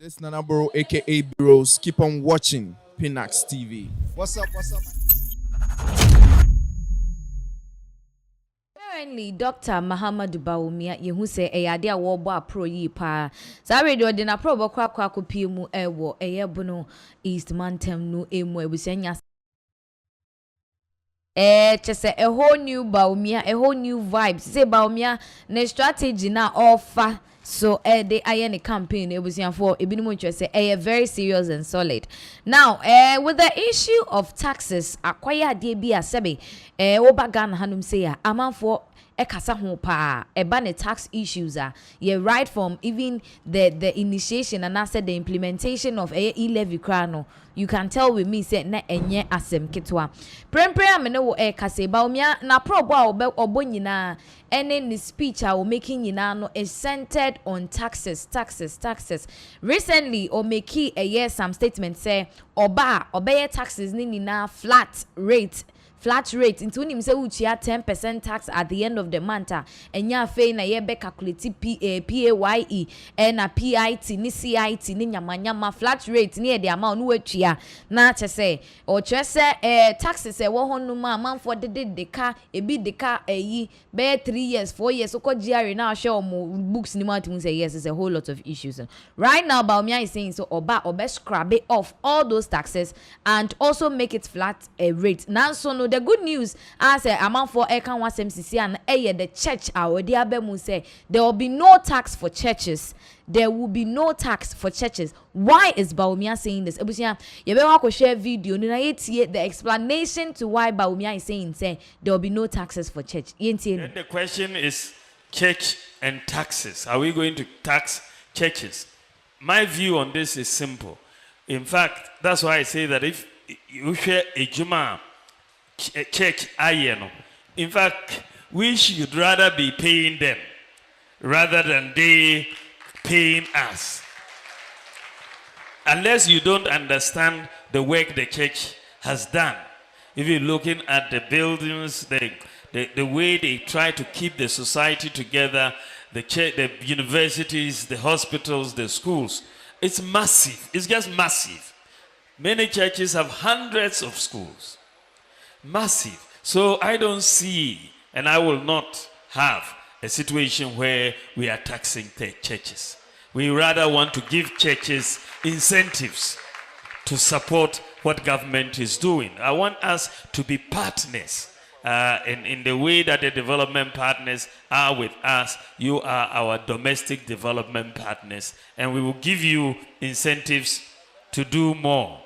This Nana Bro, aka Bros. Keep on watching Pinax TV. What's up? What's up? Currently, Dr. Muhammadu Bawumia, you say a idea war bar pro ye pa. Sorry, do na pro bokwa kwa kupimu ewo eyebono East Mantem no emu ebusenya. Just say a whole new Bawumia, a whole new vibes. Say Bawumia, ne strategy na offer. So they are a campaign it was for a say very serious and solid. Now with the issue of taxes, acquire DB sebe obagan hanum say a man for ekasa ho pa ebane tax issues are right from even the initiation and after the implementation of e-levy krano. You can tell with me say na enye asem kitwa prempre amene wo kase Bawumia na pro bo obo nyina any ni speech I will making nyina no is centered on taxes. Recently or make a year some statement say obey taxes ni nyina flat rate into him say uchia 10% tax at the end of the month and ya fe na ye be calculate PAYE and a PIT ni CIT ni nyama flat rate ni the amount no achia na che say or che say taxes wo honu ma for the car e bi the car be 3 years 4 years so ko GR now show mo books ni ma say yes it's a whole lot of issues right now. Bawumia is saying so oba scrap it off all those taxes and also make it flat a rate now. So no the good news as a amount for ShowDown and the church already abemu say there will be no tax for churches. There will be no tax for churches. Why is Bawumia saying this? Ebusia, you better share video. The explanation to why Bawumia is saying say there will be no taxes for church. Then the question is church and taxes. Are we going to tax churches? My view on this is simple. In fact, that's why I say that if you share a Juma church ayeno, in fact, we should rather be paying them rather than they paying us. Unless you don't understand the work the church has done. If you're looking at the buildings, the way they try to keep the society together, the church, the universities, the hospitals, the schools, it's massive. It's just massive. Many churches have hundreds of schools. Massive. So I don't see, and I will not have a situation where we are taxing the churches. We rather want to give churches incentives to support what government is doing. I want us to be partners in the way that the development partners are with us. You are our domestic development partners, and we will give you incentives to do more.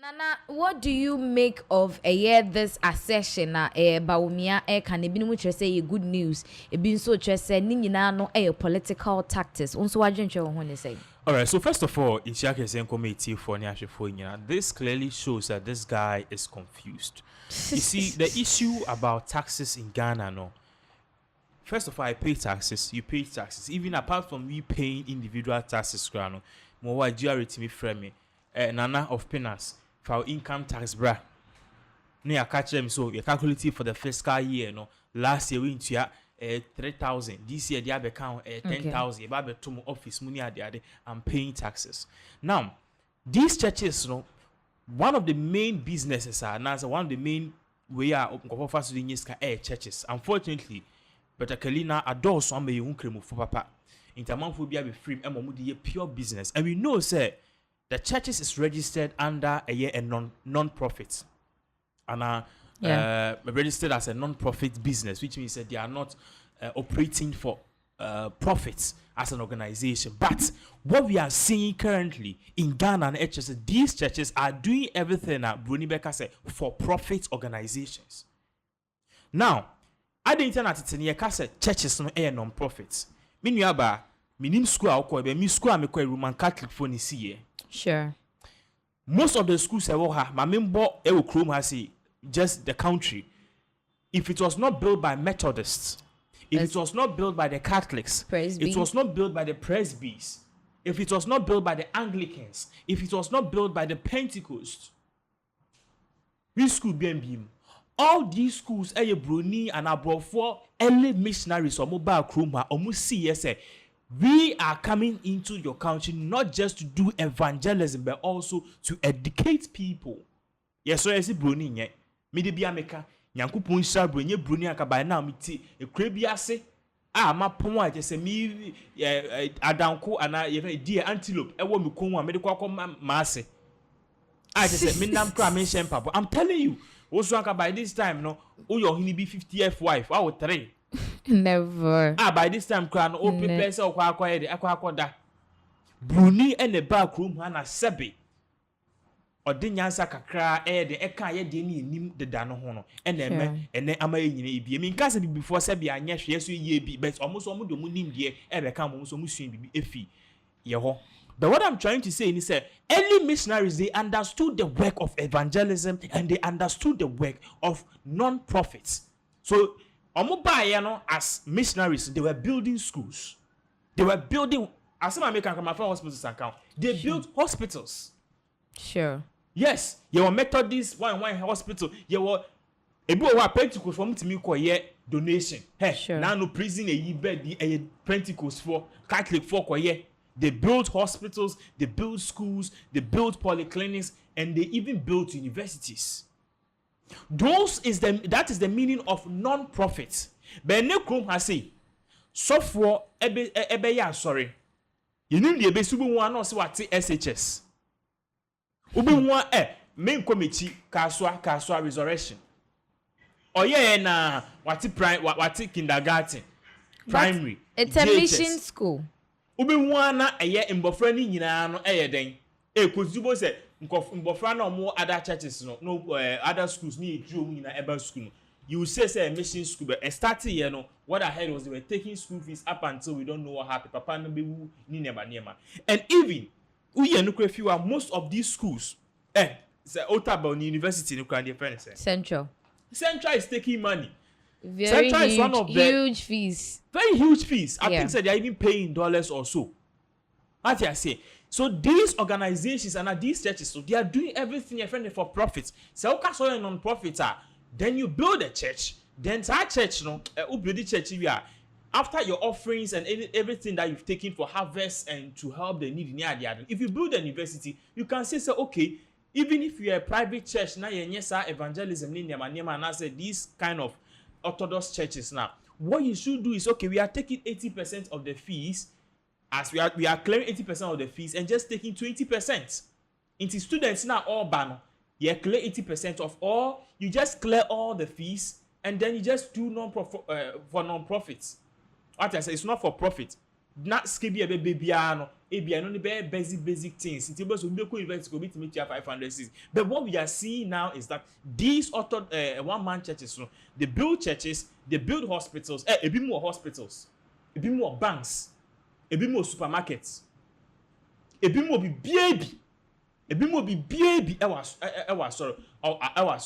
Nana, what do you make of this assertion Bawumia can be say good news? It been so say ni no political tactics. Also, what you want to say? All right. So first of all, in Shake committee for this clearly shows that this guy is confused. You see, the issue about taxes in Ghana, no. First of all, I pay taxes. You pay taxes. Even apart from me paying individual taxes, grano, more GRA me frame Nana of Penas. For income tax bra. No, I catch them so you calculate it for the fiscal year. No, last year we into 3,000. This year they have account 10,000. About the two office money at the I'm paying taxes. Now, these churches, no, one of the main businesses are now one of the main way are churches. Unfortunately, but a Kalina adore some may you for papa. In Taman will be free and pure business, and we know say. The churches is registered under a non-profit and registered as a non-profit business, which means that they are not operating for profits as an organization. But what we are seeing currently in Ghana and HSS, these churches are doing everything that Bruni Becker said for profit organizations. Now, I didn't tell that churches no non-profits. Meanwhile, minim school I me school I'm a Roman Catholic for here. Sure. Most of the schools my member Chrome has just the country. If it was not built by Methodists, if it was not built by the Catholics, it was not built by the Presby's, if it was not built by the Anglicans, if it was not built by the Pentecost, which school be all these schools Bruni and abroad for early missionaries or mobile Chrome or see we are coming into your country not just to do evangelism but also to educate people. Yes, so as Bruni nye. Me de bi ameka Nyankopon hira Bruni Bruni aka by now me ti ekure bi ase ma pon a je se me adanko ana ye deer antelope e wo me kon a me de kwakọ ma ase. I just said, "Minam kra mention papa." I'm telling you, also by this time, no, oh your hini be 50th wife. I would 3. Never. By this time, cran oh prepare so kwa da. Bruni and the back room hana sebe. Or din yansa kakra the eka ye de ni the dano hono. And then ama ye bi. I mean case before sebi anya hwe so ye bi, but almost omo do mu nim de e be ka mo so mu suen bi efi. Ye ho. But what I'm trying to say is that early missionaries, they understood the work of evangelism and they understood the work of non-profits. So, as missionaries, they were building schools. They were building, as some American come from hospitals account, they built hospitals. Sure. Yes, you were Methodist, one hospital, you were a boy who Pentecost from to me donation. Hey, sure. Now no prison a bed a Pentecost for Catholic for They built hospitals, they built schools, they built polyclinics, and they even built universities. That is the meaning of non-profit. But Nekrom has said, software ebe sorry. You know the ebe subu one no se what SHS. Ubi one main committee kaswa resurrection. Oye na what kindergarten, primary. It's a mission school. Ubi wana mbofra ni nyina no den kozubo se mbofra na omo other churches no other schools ni ejuo nyina eba school. You say mission school but starting here no what I heard was they were taking school fees up until we don't know what happened. Papa no be ni nema. And even we no few most of these schools say Otabon University no can different Central is taking money. Very Central huge, is one of the huge fees. Very huge fees. I think that they are even paying dollars or so. What I say. So these organizations and these churches, so they are doing everything for profits. So okay, non-profits then you build a church. Then that church, build the church after your offerings and everything that you've taken for harvest and to help the needy. If you build a university, you can say okay. Even if you're a private church, now you evangelism and I say these kind of Orthodox churches now. What you should do is okay, we are taking 80% of the fees, as we are clearing 80% of the fees and just taking 20%. Into students now all ban. You clear 80% of all, you just clear all the fees and then you just do for non-profits. What I say, it's not for profit. Not skibi babyano, no basic things. It was university go meet 500 seats. But what we are seeing now is that these one-man churches, they build churches, they build hospitals, a bit more hospitals, a bit more banks, a bit more supermarkets, a bit more baby. A bit more baby. I was sorry.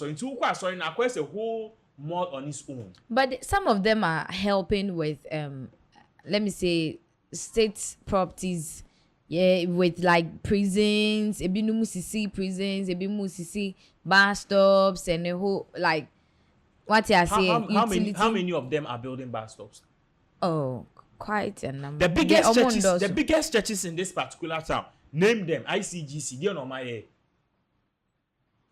Into sorry now. Quite a whole more on its own. But some of them are helping with let me say state properties, with like prisons, ebi no musisi prisons, ebi musisi bus stops, and a whole like what you are saying. How many of them are building bus stops? Oh, quite a number. The biggest churches in this particular town. Name them. ICGC. They are not my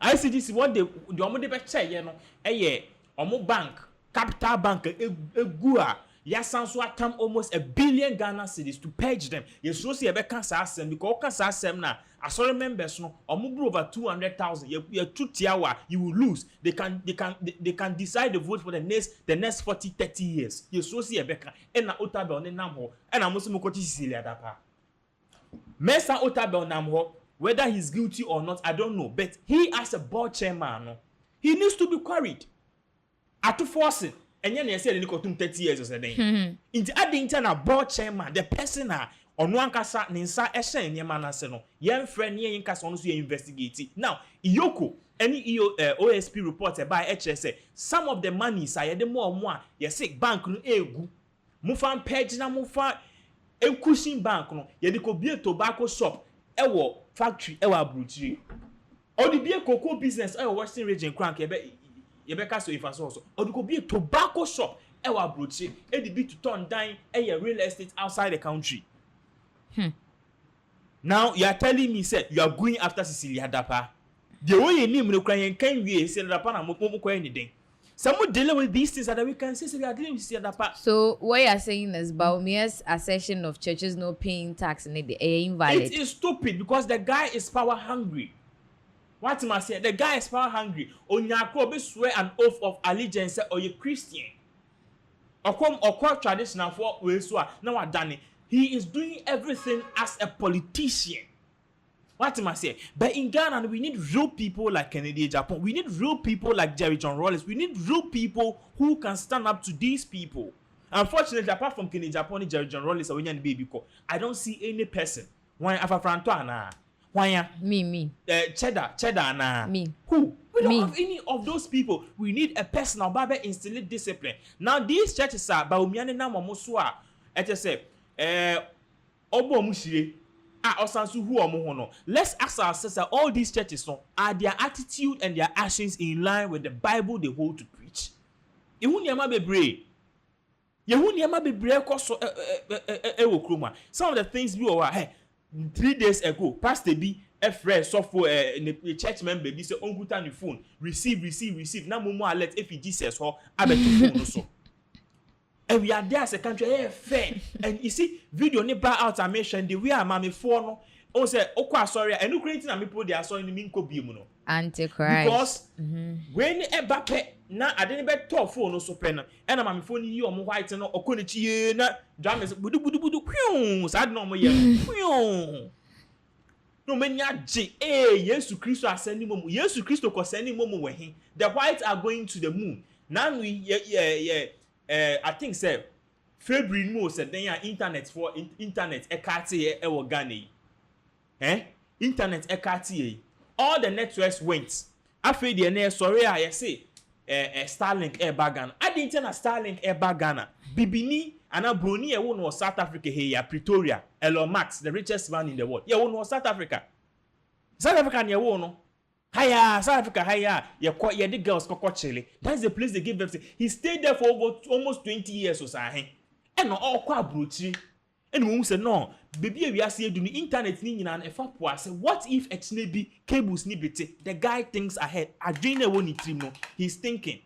ICGC. What the omo de beche omo bank, Capital Bank, egua. Yasanso atam almost $1 billion Ghana cedis to purge them. Yes, so see ebe cancer asem because cancer asem na. Asore members no omo over 200,000. You two tiawa you will lose. They can decide to vote for the next 40-30 years. Yes, so see ebe kan. And na otabe on nam ho. And na musu mukoti sisilia dapa. Mesa otabe nam ho. Whether he's guilty or not, I don't know. But he as a board chairman, no, he needs to be queried. Atu forcing. And then they said they 30 years or something. In the adding board chairman, the person on one kasa ninsa eshe in yamana seno. Yen friend yen kasa onu investigate. Now, Iyoko, any OSP report by HSA, some of the monies are the more sick bank no egu. Mufan page na mufa ekushing bank no. Ye ko be a tobacco shop, ewo factory, ewa brutiri. Or the be a cocoa business, Western region crank Yebeka so if also or could be a tobacco shop ewa broche e be to turn down real estate outside the country. Now you are telling me, say you are going after Cecilia Dapa. The way you name no crying can we say Dapa na mo anything. Someone dealing with these things that we can say we are dealing with Cecilia Dapa. So what you are saying is Bawumia's assertion of churches not paying tax in the invalid. It is stupid because the guy is power hungry. What am I saying? The guy is power hungry. Onyako be swear an oath of allegiance or you Christian. Or traditional for we so now done. He is doing everything as a politician. What am I saying? But in Ghana, we need real people like Kennedy Agyapong. We need real people like Jerry John Rawlings. We need real people who can stand up to these people. Unfortunately, apart from Kennedy Agyapong and Jerry John Rawlings, I don't see any person. Why Afafranto na? Why Me. Cheddar na? Me. Who? We don't Me. have any of those people. We need a personal barber instill discipline. Now these churches are Bawumia na Momosua. It is say Obo Mushire. Let's ask ourselves that all these churches are their attitude and their actions in line with the Bible they hold to preach. Some of the things we were 3 days ago, Pastor B, a friend, software, church member, be say, on your phone, receive. Now, Momo alert if he Jesus or I bet your phone also. And we are there as a country, fair. And you see, video ni bar out I mentioned the way I'm a for no. Oh, say, okay, sorry, and no creating a people they are so in the minko bimuno. Antichrist. Because when a bape na I didn't bet top phone no so pen, and I'm phone you on white and or konichi na dramas budu sad no more no many J. Yes to Christo are sending momo. Yes to Christo was sending momo when he the whites are going to the moon. Now we I think say February mo said then internet for internet ekati e Ghana. Internet ekati all the networks went. After the next sorry I say Starlink air Ghana. I didn't tell Starlink air Ghana. Bibini and a Bruni one was South Africa here Pretoria. Elon Musk, the richest man in the world. Yeah, one was South Africa. South Africa near one. Hiya, South Africa, hiya. Yeah, the girls Chile. That's the place they give them. He stayed there for almost 20 years or something. And all quite brutal. And we said, no, baby, we are seeing the internet in and if I say, what if it's maybe cables nibity? The guy thinks ahead. I dream a one trim. He's thinking.